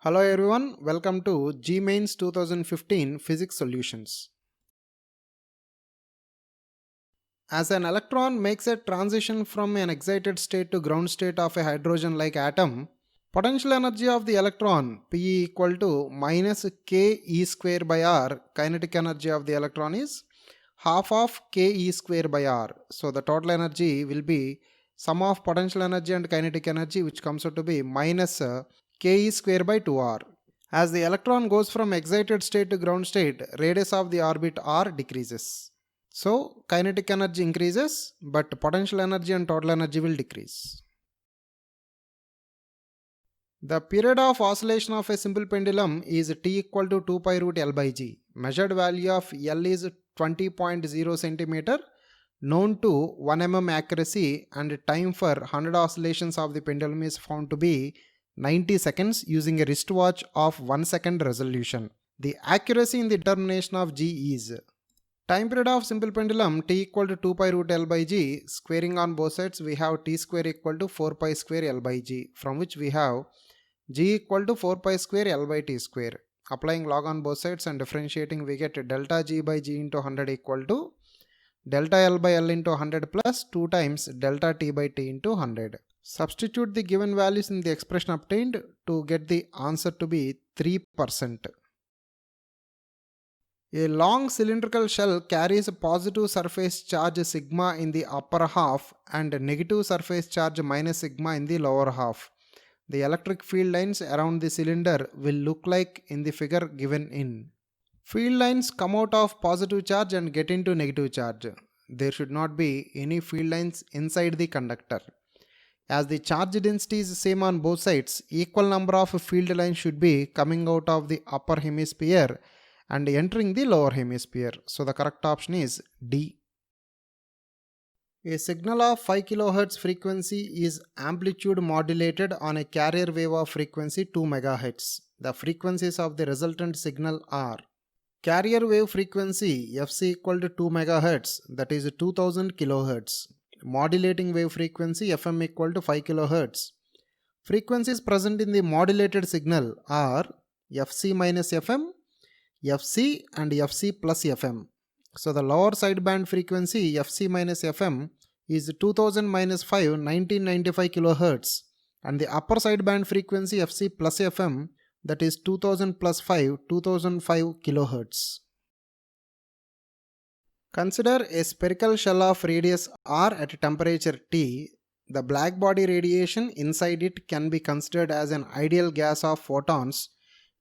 Hello everyone, welcome to GMains 2015 Physics Solutions. As an electron makes a transition from an excited state to ground state of a hydrogen-like atom, potential energy of the electron P equal to minus k E square by R, kinetic energy of the electron is half of k E square by R. So the total energy will be sum of potential energy and kinetic energy, which comes out to be minus k E square by 2R. As the electron goes from excited state to ground state, radius of the orbit r decreases. So kinetic energy increases, but potential energy and total energy will decrease. The period of oscillation of a simple pendulum is t equal to 2 pi root L by g. Measured value of L is 20.0 cm, known to 1 mm accuracy, and time for 100 oscillations of the pendulum is found to be 90 seconds using a wristwatch of 1 second resolution. The accuracy in the determination of g is time period of simple pendulum t equal to 2 pi root L by g. Squaring on both sides, we have t square equal to 4 pi square L by g, from which we have g equal to 4 pi square L by t square. Applying log on both sides and differentiating, we get delta g by g into 100 equal to delta L by L into 100 plus 2 times delta t by t into 100. Substitute the given values in the expression obtained to get the answer to be 3%. A long cylindrical shell carries a positive surface charge sigma in the upper half and negative surface charge minus sigma in the lower half. The electric field lines around the cylinder will look like in the figure given in. Field lines come out of positive charge and get into negative charge. There should not be any field lines inside the conductor. As the charge density is same on both sides, equal number of field lines should be coming out of the upper hemisphere and entering the lower hemisphere. So the correct option is D. A signal of 5 kHz frequency is amplitude modulated on a carrier wave of frequency 2 MHz. The frequencies of the resultant signal are carrier wave frequency Fc equal to 2 MHz, that is 2000 kHz. Modulating wave frequency Fm equal to 5 kHz. Frequencies present in the modulated signal are Fc minus Fm, Fc and Fc plus Fm. So the lower sideband frequency Fc minus Fm is 2000 minus 5, 1995 kHz, and the upper sideband frequency Fc plus Fm, that is 2000 plus 5, 2005 kHz. Consider a spherical shell of radius r at temperature T. The black body radiation inside it can be considered as an ideal gas of photons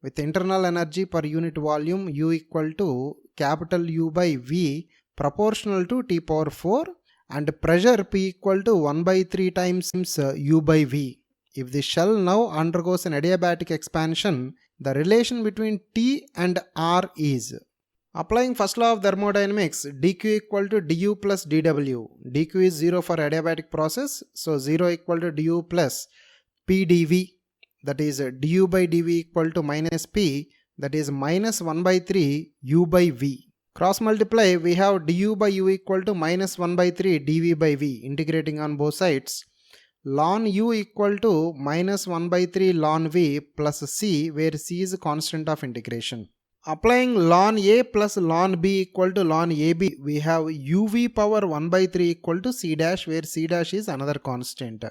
with internal energy per unit volume U equal to capital U by V proportional to T power 4 and pressure P equal to 1 by 3 times U by V. If the shell now undergoes an adiabatic expansion, the relation between T and R is applying first law of thermodynamics, dq equal to du plus dw. dq is 0 for adiabatic process, so 0 equal to du plus p dv, that is du by dv equal to minus p, that is minus 1 by 3 u by v. Cross multiply, we have du by u equal to minus 1 by 3 dv by v. Integrating on both sides, ln u equal to minus 1 by 3 ln v plus c, where c is a constant of integration. Applying ln a plus ln b equal to ln ab, we have uv power 1 by 3 equal to c dash, where c dash is another constant.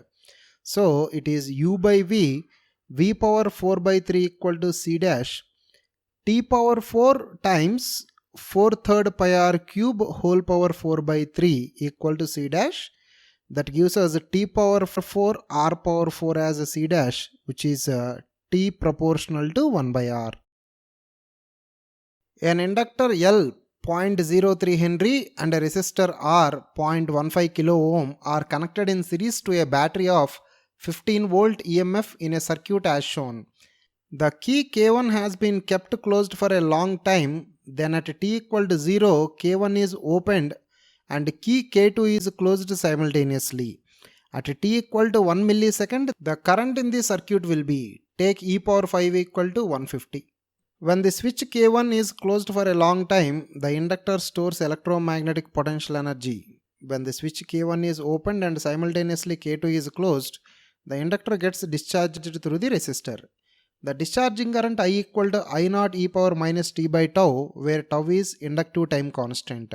So it is u by v, v power 4 by 3 equal to c dash, t power 4 times 4/3 pi r cube whole power 4 by 3 equal to c dash. That gives us t power 4 r power 4 as a c dash, which is t proportional to 1 by r. An inductor L 0.03 Henry and a resistor R 0.15 kilo ohm are connected in series to a battery of 15 volt EMF in a circuit as shown. The key K1 has been kept closed for a long time, then at t equal to 0, K1 is opened and key K2 is closed simultaneously. At t equal to 1 millisecond, the current in the circuit will be, take e power 5 equal to 150. When the switch K1 is closed for a long time, the inductor stores electromagnetic potential energy. When the switch K1 is opened and simultaneously K2 is closed, the inductor gets discharged through the resistor. The discharging current I equal to I naught e power minus t by tau, where tau is inductive time constant.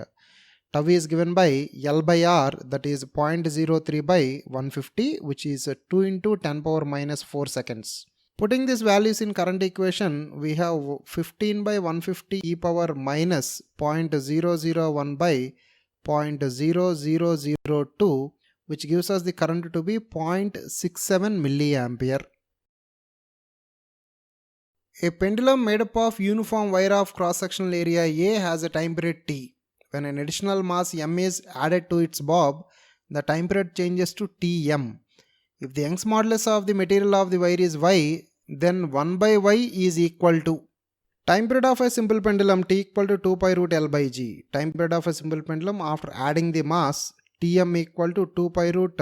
Tau is given by L by R, that is 0.03 by 150, which is 2 into 10 power minus 4 seconds. Putting these values in current equation, we have 15 by 150 e power minus 0.001 by 0.0002, which gives us the current to be 0.67 milliampere. A pendulum made up of uniform wire of cross-sectional area A has a time period T. When an additional mass m is added to its bob, the time period changes to Tm. If the Young's modulus of the material of the wire is y, then 1 by y is equal to time period of a simple pendulum T equal to 2 pi root L by G. Time period of a simple pendulum after adding the mass Tm equal to 2 pi root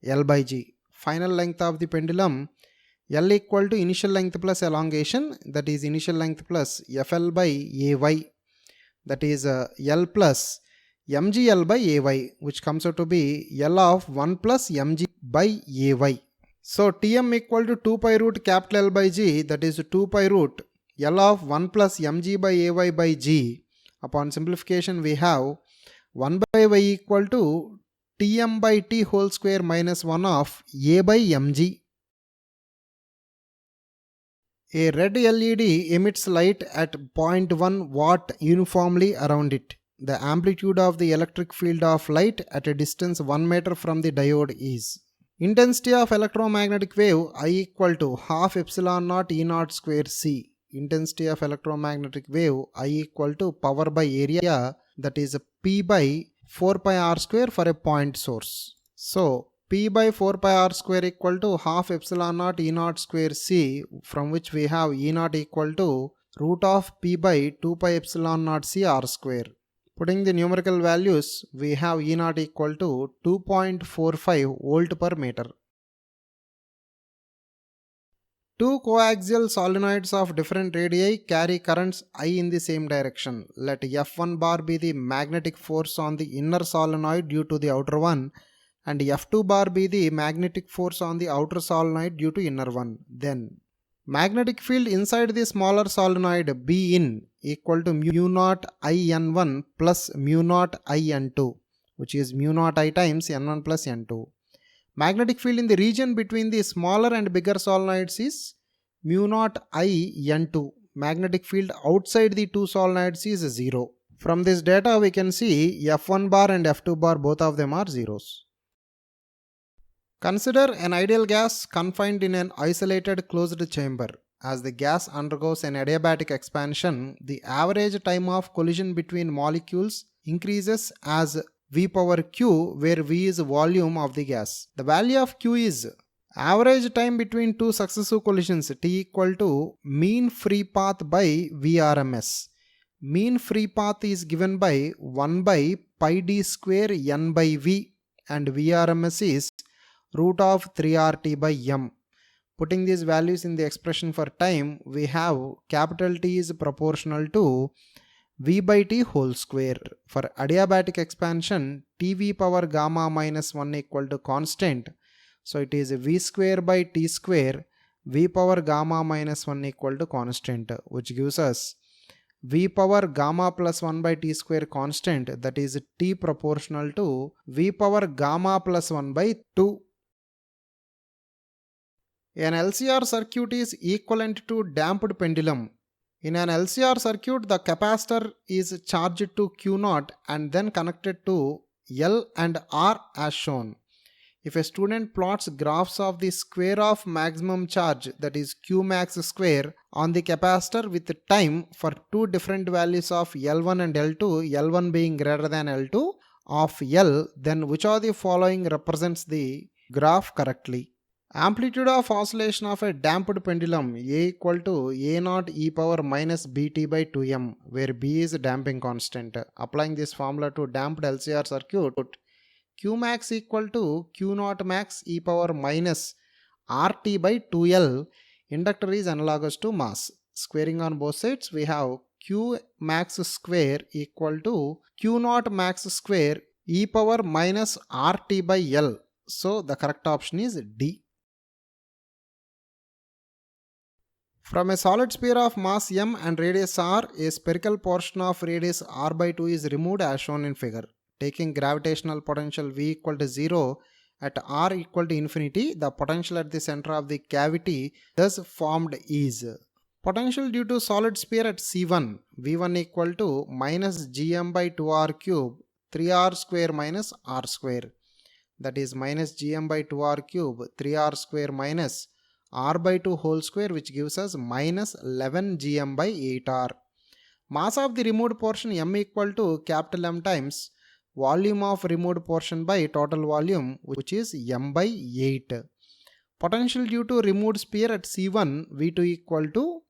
L by G. Final length of the pendulum L equal to initial length plus elongation, that is initial length plus Fl by Ay, that is L plus mgl by Ay, which comes out to be L of 1 plus mg by Ay. So Tm equal to 2 pi root capital L by G, that is 2 pi root L of 1 plus mg by Ay by G. Upon simplification we have 1 by y equal to Tm by T whole square minus 1 of A by mg. A red LED emits light at 0.1 watt uniformly around it. The amplitude of the electric field of light at a distance 1 meter from the diode is. Intensity of electromagnetic wave I equal to half epsilon naught E naught square C. Intensity of electromagnetic wave I equal to power by area, that is P by 4 pi r square for a point source. So P by 4 pi r square equal to half epsilon naught E naught square C, from which we have E naught equal to root of P by 2 pi epsilon naught C r square. Putting the numerical values, we have E naught equal to 2.45 volt per meter. Two coaxial solenoids of different radii carry currents I in the same direction. Let F1 bar be the magnetic force on the inner solenoid due to the outer one, and F2 bar be the magnetic force on the outer solenoid due to inner one. Then magnetic field inside the smaller solenoid B in equal to mu naught I N1 plus mu naught I N2, which is mu naught I times N1 plus N2. Magnetic field in the region between the smaller and bigger solenoids is mu naught I N2. Magnetic field outside the two solenoids is 0. From this data we can see F1 bar and F2 bar, both of them are zeros. Consider an ideal gas confined in an isolated closed chamber. As the gas undergoes an adiabatic expansion, the average time of collision between molecules increases as V power Q, where V is volume of the gas. The value of Q is average time between two successive collisions, T equal to mean free path by Vrms. Mean free path is given by 1 by pi d square n by V, and Vrms is root of 3RT by m. Putting these values in the expression for time, we have capital T is proportional to V by T whole square. For adiabatic expansion, TV power gamma minus 1 equal to constant. So it is V square by T square, V power gamma minus 1 equal to constant, which gives us V power gamma plus 1 by T square constant, that is T proportional to V power gamma plus 1 by 2. An LCR circuit is equivalent to damped pendulum. In an LCR circuit, the capacitor is charged to Q0 and then connected to L and R as shown. If a student plots graphs of the square of maximum charge, that is Q max square, on the capacitor with time for two different values of L1 and L2, L1 being greater than L2 of L, then which of the following represents the graph correctly? Amplitude of oscillation of a damped pendulum A equal to A naught e power minus bt by 2m, where B is damping constant. Applying this formula to damped LCR circuit, Q max equal to Q naught max e power minus RT by 2L. Inductor is analogous to mass. Squaring on both sides, we have Q max square equal to Q naught max square e power minus RT by L. So the correct option is D. From a solid sphere of mass m and radius r, a spherical portion of radius r by 2 is removed as shown in figure. Taking gravitational potential V equal to 0 at r equal to infinity, the potential at the center of the cavity thus formed is potential due to solid sphere at C1, V1 equal to minus gm by 2r cube 3r square minus r square, that is minus gm by 2r cube 3r square minus r by 2 whole square, which gives us minus 11 gm by 8r. Mass of the removed portion m equal to capital M times volume of removed portion by total volume, which is m by 8. Potential due to removed sphere at C1, V2 equal to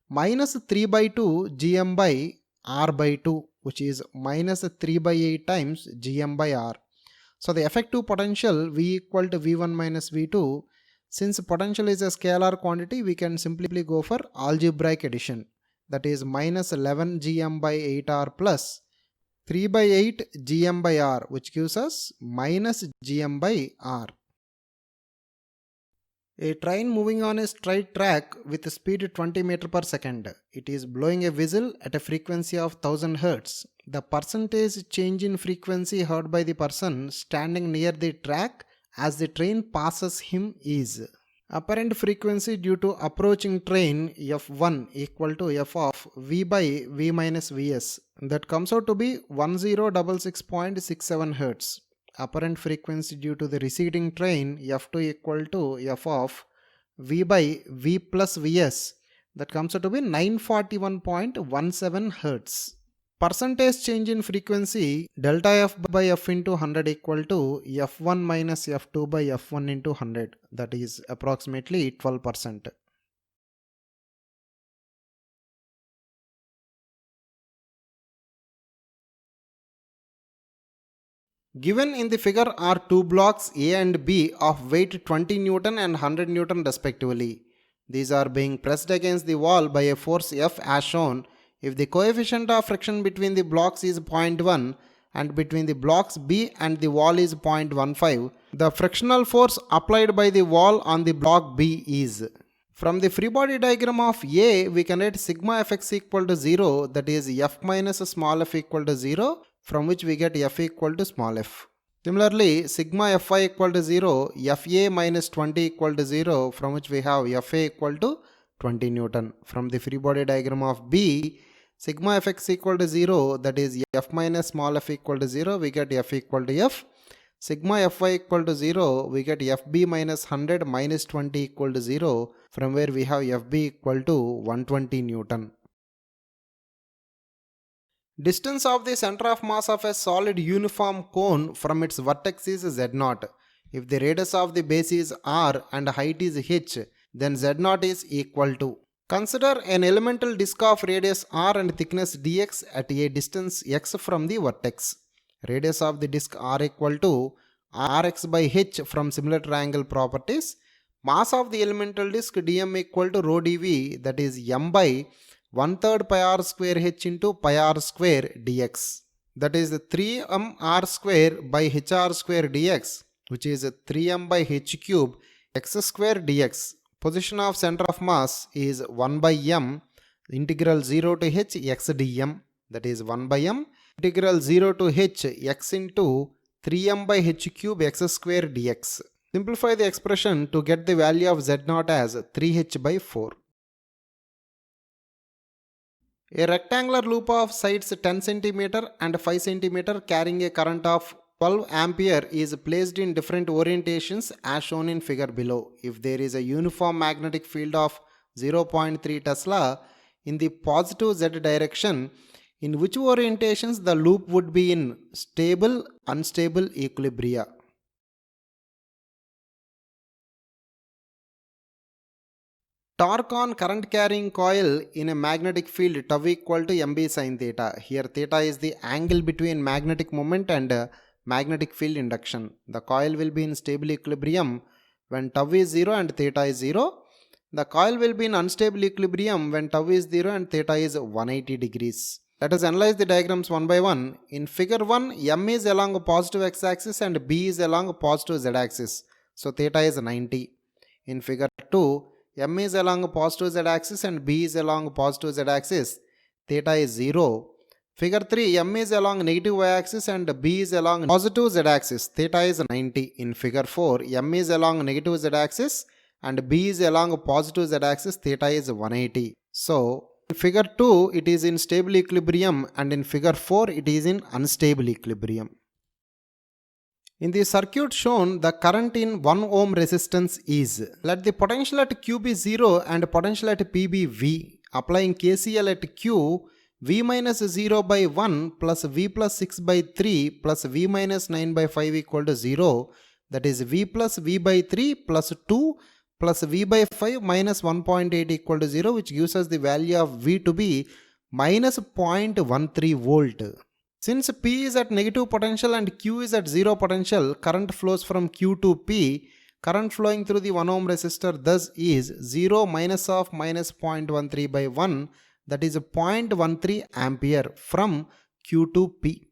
minus 3 by 2 gm by r by 2, which is minus 3 by 8 times gm by r. So the effective potential V equal to V1 minus V2. Since potential is a scalar quantity, we can simply go for algebraic addition, that is minus 11 gm by 8r plus 3 by 8 gm by r, which gives us minus gm by r. A train moving on a straight track with a speed 20 meter per second. It is blowing a whistle at a frequency of 1000 Hz. The percentage change in frequency heard by the person standing near the track as the train passes him is apparent frequency due to approaching train F1 equal to F of V by V minus Vs. That comes out to be 1066.67 Hz. Apparent frequency due to the receding train F2 equal to F of V by V plus Vs. That comes out to be 941.17 Hz. Percentage change in frequency delta f by f into 100 equal to f1 minus f2 by f1 into 100, that is approximately 12%. Given in the figure are two blocks A and B of weight 20 Newton and 100 Newton respectively. These are being pressed against the wall by a force F as shown. If the coefficient of friction between the blocks is 0.1 and between the blocks B and the wall is 0.15, the frictional force applied by the wall on the block B is. From the free body diagram of A, we can write sigma Fx equal to 0, that is F minus small f equal to 0, from which we get F equal to small f. Similarly, sigma Fy equal to 0, Fa minus 20 equal to 0, from which we have Fa equal to 20 Newton. From the free body diagram of B, sigma Fx equal to 0, that is F minus small f equal to 0, we get F equal to F. Sigma Fy equal to 0, we get Fb minus 100 minus 20 equal to 0, from where we have Fb equal to 120 Newton. Distance of the center of mass of a solid uniform cone from its vertex is Z0. If the radius of the base is r and height is h, then Z0 is equal to. Consider an elemental disk of radius r and thickness dx at a distance x from the vertex. Radius of the disk r equal to rx by h from similar triangle properties. Mass of the elemental disk dm equal to rho dv, that is m by 1/3 pi r square h into pi r square dx. That is 3m r square by hr square dx, which is 3m by h cube x square dx. Position of center of mass is 1 by m integral 0 to h x dm, that is 1 by m integral 0 to h x into 3m by h cube x square dx. Simplify the expression to get the value of Z0 as 3h by 4. A rectangular loop of sides 10 cm and 5 cm carrying a current of 12 ampere is placed in different orientations as shown in figure below. If there is a uniform magnetic field of 0.3 Tesla in the positive z direction, in which orientations the loop would be in stable, unstable equilibria? Torque on current carrying coil in a magnetic field tau equal to mb sin theta. Here theta is the angle between magnetic moment and magnetic field induction. The coil will be in stable equilibrium when tau is 0 and theta is 0. The coil will be in unstable equilibrium when tau is 0 and theta is 180 degrees. Let us analyze the diagrams one by one. In figure 1, m is along a positive x-axis and b is along a positive z-axis. So theta is 90. In figure 2, M is along positive z axis and B is along positive z axis, theta is 0. Figure 3, M is along negative y axis and B is along positive z axis, theta is 90. In figure 4, M is along negative z axis and B is along positive z axis, theta is 180. So, in figure 2 it is in stable equilibrium and in figure 4 it is in unstable equilibrium. In the circuit shown, the current in 1 ohm resistance is, let the potential at Q be 0 and potential at P be V. Applying KCL at Q, V minus 0 by 1 plus V plus 6 by 3 plus V minus 9 by 5 equal to 0. That is V plus V by 3 plus 2 plus V by 5 minus 1.8 equal to 0, which gives us the value of V to be minus 0.13 volt. Since P is at negative potential and Q is at 0 potential, current flows from Q to P. Current flowing through the 1 ohm resistor thus is 0 minus of minus 0.13 by 1, that is 0.13 ampere from Q to P.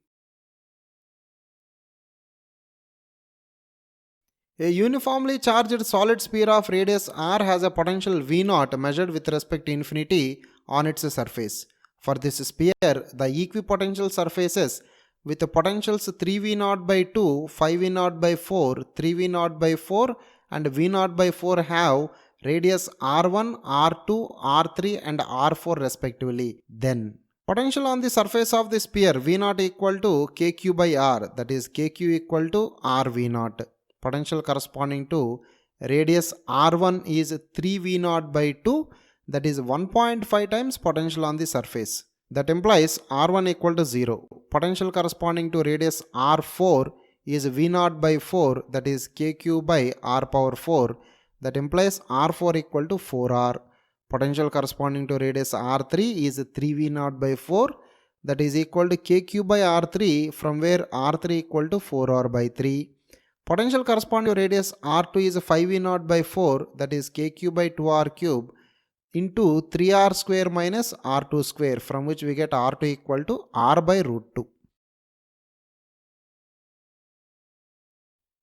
A uniformly charged solid sphere of radius r has a potential V0 measured with respect to infinity on its surface. For this sphere, the equipotential surfaces with the potentials 3V0 by 2, 5V0 by 4, 3V0 by 4 and V0 by 4 have radius R1, R2, R3 and R4 respectively. Then, potential on the surface of the sphere V0 equal to KQ by R, that is KQ equal to RV0. Potential corresponding to radius R1 is 3V0 by 2, that is 1.5 times potential on the surface. That implies R1 equal to 0. Potential corresponding to radius R4 is V0 by 4, that is KQ by R power 4. That implies R4 equal to 4R. Potential corresponding to radius R3 is 3V0 by 4, that is equal to KQ by R3, from where R3 equal to 4R by 3. Potential corresponding to radius R2 is 5V0 by 4, that is KQ by 2R cube, into 3R square minus R2 square, from which we get R2 equal to R by root 2.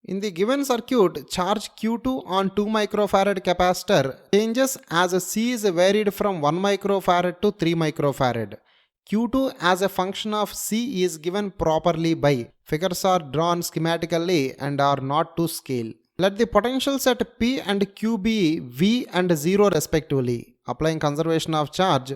In the given circuit, charge Q2 on 2 microfarad capacitor changes as C is varied from 1 microfarad to 3 microfarad. Q2 as a function of C is given properly by, figures are drawn schematically and are not to scale. Let the potentials at P and Q be V and 0 respectively. Applying conservation of charge,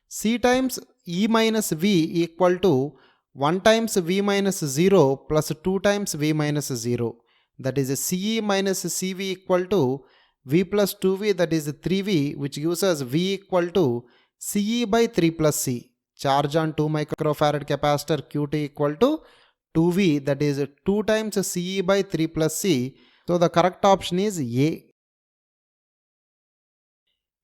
C times E minus V equal to 1 times V minus 0 plus 2 times V minus 0. That is CE minus CV equal to V plus 2V, that is 3V, which gives us V equal to CE by 3 plus C. Charge on 2 microfarad capacitor Q2 equal to 2V, that is 2 times CE by 3 plus C. So the correct option is A.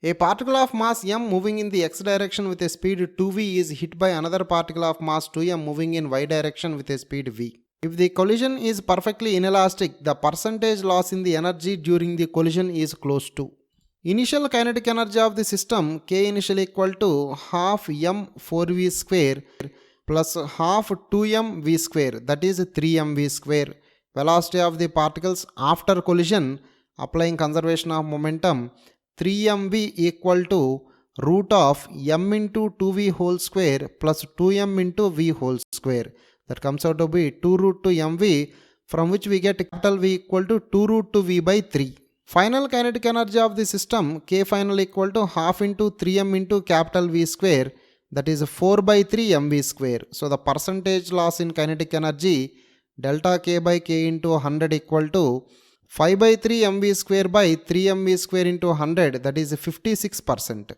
A particle of mass m moving in the x direction with a speed 2v is hit by another particle of mass 2m moving in y direction with a speed v. If the collision is perfectly inelastic, the percentage loss in the energy during the collision is close to. Initial kinetic energy of the system K initial equal to half m 4v square plus half 2m v square, that is 3mv square. Velocity of the particles after collision, applying conservation of momentum, 3mv equal to root of m into 2v whole square plus 2m into v whole square. That comes out to be 2 root to mv, from which we get capital V equal to 2 root to v by 3. Final kinetic energy of the system K final equal to half into 3m into capital V square, that is 4 by 3 mv square. So the percentage loss in kinetic energy delta K by K into 100 equal to 5 by 3 mv square by 3 mv square into 100, that is 56%.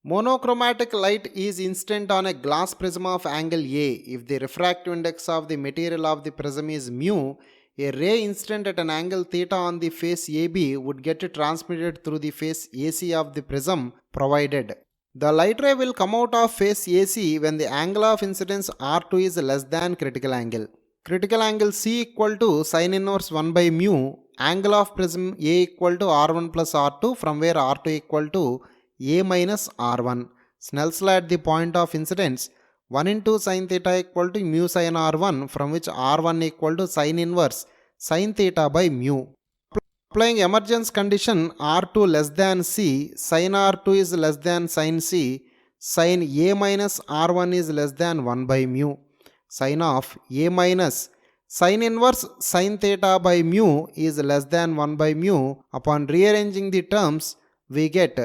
Monochromatic light is incident on a glass prism of angle A. If the refractive index of the material of the prism is mu, a ray incident at an angle theta on the face AB would get transmitted through the face AC of the prism provided. The light ray will come out of face AC when the angle of incidence R2 is less than critical angle. Critical angle C equal to sin inverse 1 by mu, angle of prism A equal to R1 plus R2, from where R2 equal to A minus R1. Snell's law at the point of incidence 1 into sin theta equal to mu sin R1, from which R1 equal to sin inverse sin theta by mu. Applying emergence condition R2 less than C, sin R2 is less than sin C, sin A minus R1 is less than 1 by mu. Sin of A minus sin inverse sin theta by mu is less than 1 by mu. Upon rearranging the terms, we get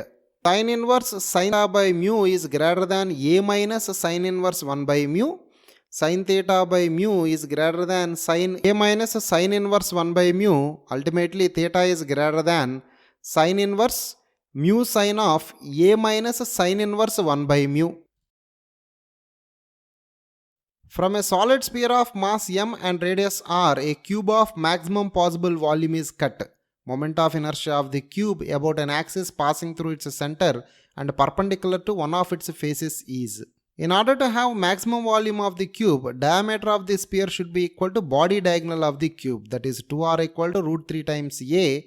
sin inverse sin theta by mu is greater than A minus sin inverse 1 by mu. Sin theta by mu is greater than sin A minus sin inverse 1 by mu. Ultimately, theta is greater than sin inverse mu sin of A minus sin inverse 1 by mu. From a solid sphere of mass m and radius r, a cube of maximum possible volume is cut. Moment of inertia of the cube about an axis passing through its center and perpendicular to one of its faces is. In order to have maximum volume of the cube, diameter of the sphere should be equal to body diagonal of the cube, that is 2r equal to root 3 times a.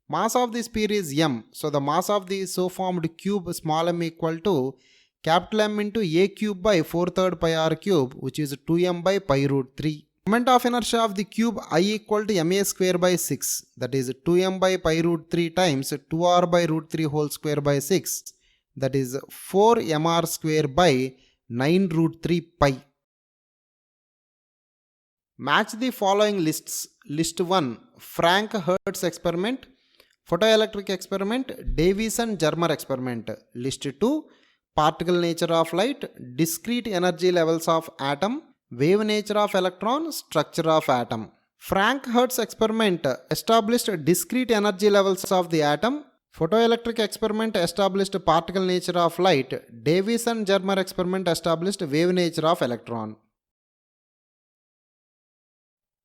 Mass of the sphere is m, so the mass of the so formed cube small m equal to capital M into a cube by 4/3 pi r cube, which is 2m by pi root 3. Moment of inertia of the cube I equal to ma square by 6, that is 2m by pi root 3 times 2r by root 3 whole square by 6, that is 4mr square by 9 root 3 pi. Match the following lists. List 1, Frank-Hertz experiment, photoelectric experiment, Davison-Germer experiment. List 2, particle nature of light, discrete energy levels of atom, wave nature of electron, structure of atom. Frank-Hertz experiment established discrete energy levels of the atom. Photoelectric experiment established particle nature of light. Davison-Germer experiment established wave nature of electron.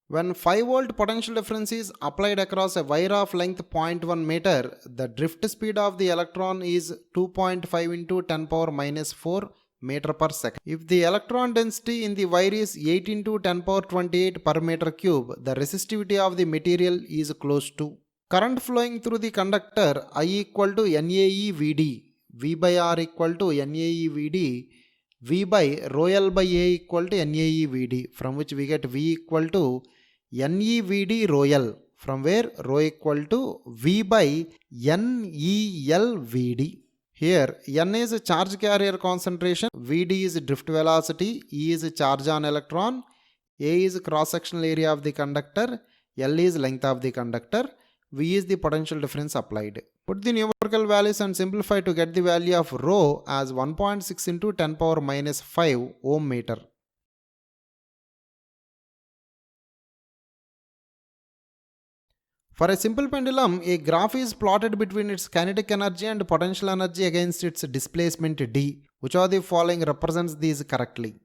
When 5-volt potential difference is applied across a wire of length 0.1 meter, the drift speed of the electron is 2.5 into 10 power minus 4 meter per second. If the electron density in the wire is 8 into 10 power 28 per meter cube, the resistivity of the material is close to. Current flowing through the conductor I equal to NAE VD, V by R equal to NAE VD, V by rho L by A equal to NAE VD, from which we get V equal to NEVD rho L, from where rho equal to V by NEL VD. Here N is charge carrier concentration, VD is drift velocity, E is charge on electron, A is cross sectional area of the conductor, L is length of the conductor, V is the potential difference applied. Put the numerical values and simplify to get the value of rho as 1.6 into 10 power minus 5 ohm meter. For a simple pendulum, a graph is plotted between its kinetic energy and potential energy against its displacement d. Which of the following represents these correctly?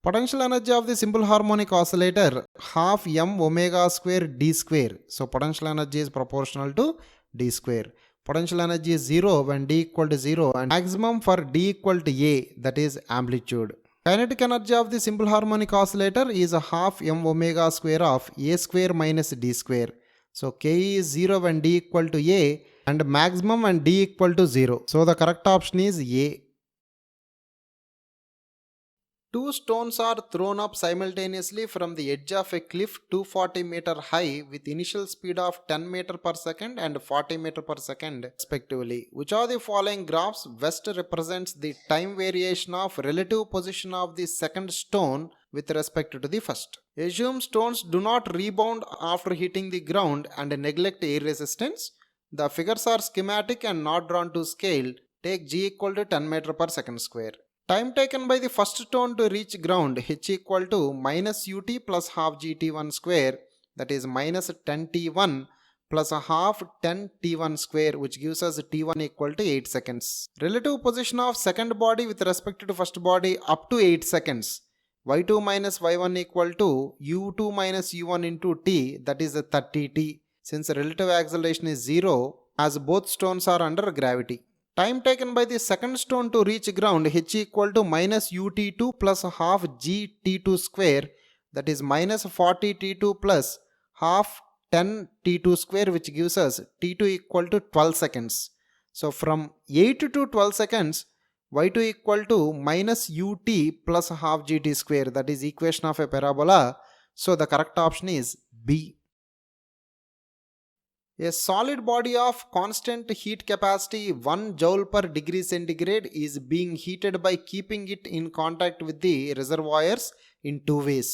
Potential energy of the simple harmonic oscillator half m omega square d square. So potential energy is proportional to d square. Potential energy is 0 when d equal to 0 and maximum for d equal to a, that is amplitude. Kinetic energy of the simple harmonic oscillator is a half m omega square of a square minus d square. So k is 0 when d equal to a and maximum when d equal to 0. So the correct option is a. Two stones are thrown up simultaneously from the edge of a cliff 240 meter high with initial speed of 10 meter per second and 40 meter per second respectively. Which of the following graphs best represents the time variation of relative position of the second stone with respect to the first? Assume stones do not rebound after hitting the ground and neglect air resistance. The figures are schematic and not drawn to scale. Take g equal to 10 meter per second square. Time taken by the first stone to reach ground h equal to minus ut plus half gt1 square, that is minus 10 t1 plus a half 10 t1 square, which gives us t1 equal to 8 seconds. Relative position of second body with respect to first body up to 8 seconds. y2 minus y1 equal to u2 minus u1 into t, that is 30t, since relative acceleration is 0 as both stones are under gravity. Time taken by the second stone to reach ground h equal to minus ut2 plus half gt2 square, that is minus 40t2 plus half 10 t2 square, which gives us t2 equal to 12 seconds. So from 8 to 12 seconds, y2 equal to minus ut plus half gt square, that is equation of a parabola. So the correct option is B. A solid body of constant heat capacity 1 joule per degree centigrade is being heated by keeping it in contact with the reservoirs in two ways.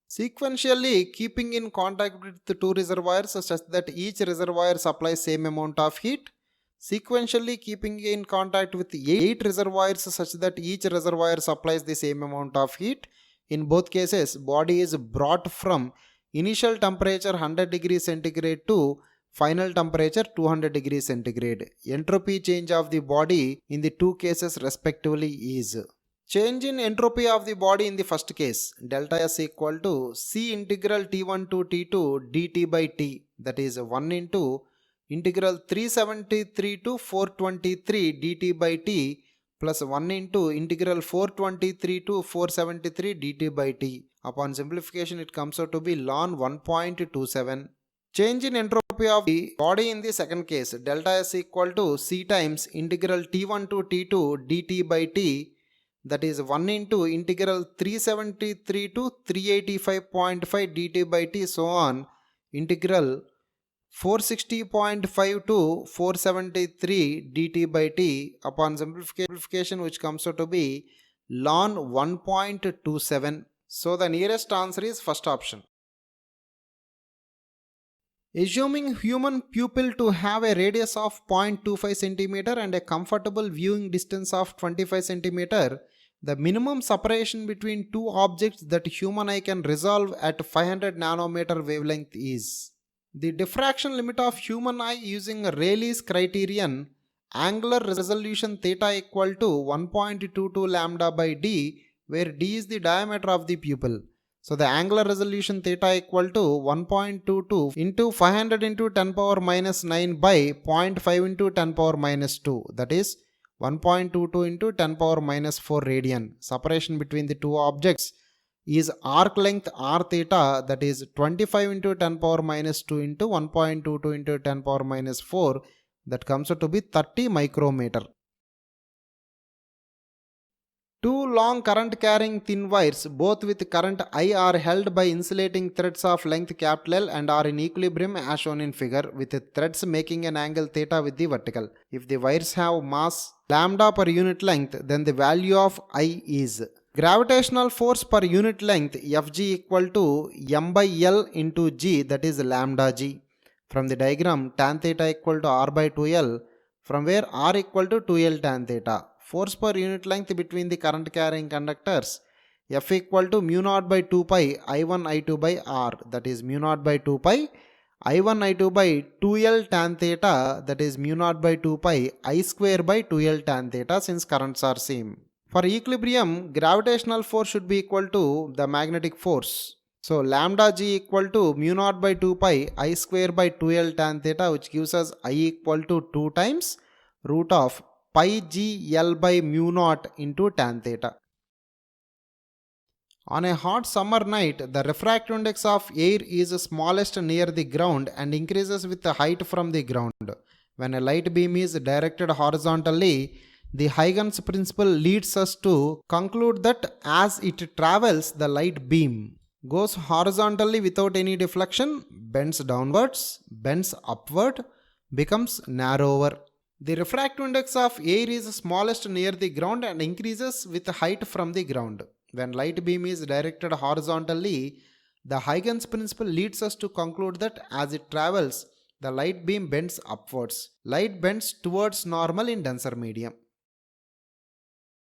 Sequentially keeping in contact with the two reservoirs such that each reservoir supplies same amount of heat. Sequentially keeping in contact with 8 reservoirs such that each reservoir supplies the same amount of heat. In both cases, body is brought from initial temperature 100 degrees centigrade to final temperature 200 degrees centigrade. Entropy change of the body in the two cases respectively is change in entropy of the body in the first case, delta S equal to C integral T1 to T2 dt by T, that is 1 into integral 373 to 423 dt by T plus 1 into integral 423 to 473 dt by T. Upon simplification it comes out to be ln 1.27. Change in entropy of the body in the second case, delta S equal to C times integral T1 to T2 dt by T, that is 1 into integral 373 to 385.5 dt by T so on integral 460.5 to 473 dt by T. Upon simplification which comes out to be ln 1.27. So the nearest answer is first option. Assuming human pupil to have a radius of 0.25 cm and a comfortable viewing distance of 25 cm, the minimum separation between two objects that human eye can resolve at 500 nanometer wavelength is. The diffraction limit of human eye using Rayleigh's criterion, angular resolution theta equal to 1.22 lambda by d, where d is the diameter of the pupil. So the angular resolution theta equal to 1.22 into 500 into 10 power minus 9 by 0.5 into 10 power minus 2, that is 1.22 into 10 power minus 4 radian. Separation between the two objects is arc length r theta, that is 25 into 10 power minus 2 into 1.22 into 10 power minus 4, that comes out to be 30 micrometer. Two long current carrying thin wires both with current I are held by insulating threads of length L and are in equilibrium as shown in figure, with the threads making an angle theta with the vertical. If the wires have mass lambda per unit length, then the value of I is gravitational force per unit length Fg equal to m by L into g, that is lambda g. From the diagram tan theta equal to r by 2L, from where r equal to 2L tan theta. Force per unit length between the current carrying conductors F equal to mu naught by 2 pi I1 I2 by R, that is mu naught by 2 pi I1 I2 by 2L tan theta, that is mu naught by 2 pi I square by 2L tan theta, since currents are same. For equilibrium, gravitational force should be equal to the magnetic force. So lambda g equal to mu naught by 2 pi I square by 2L tan theta, which gives us I equal to 2 times root of pi g L by mu naught into tan theta. On a hot summer night, the refractive index of air is smallest near the ground and increases with the height from the ground. When a light beam is directed horizontally, the Huygens principle leads us to conclude that as it travels, the light beam goes horizontally without any deflection, bends downwards, bends upward, becomes narrower. The refractive index of air is smallest near the ground and increases with height from the ground. When light beam is directed horizontally, the Huygens principle leads us to conclude that as it travels, the light beam bends upwards. Light bends towards normal in denser medium.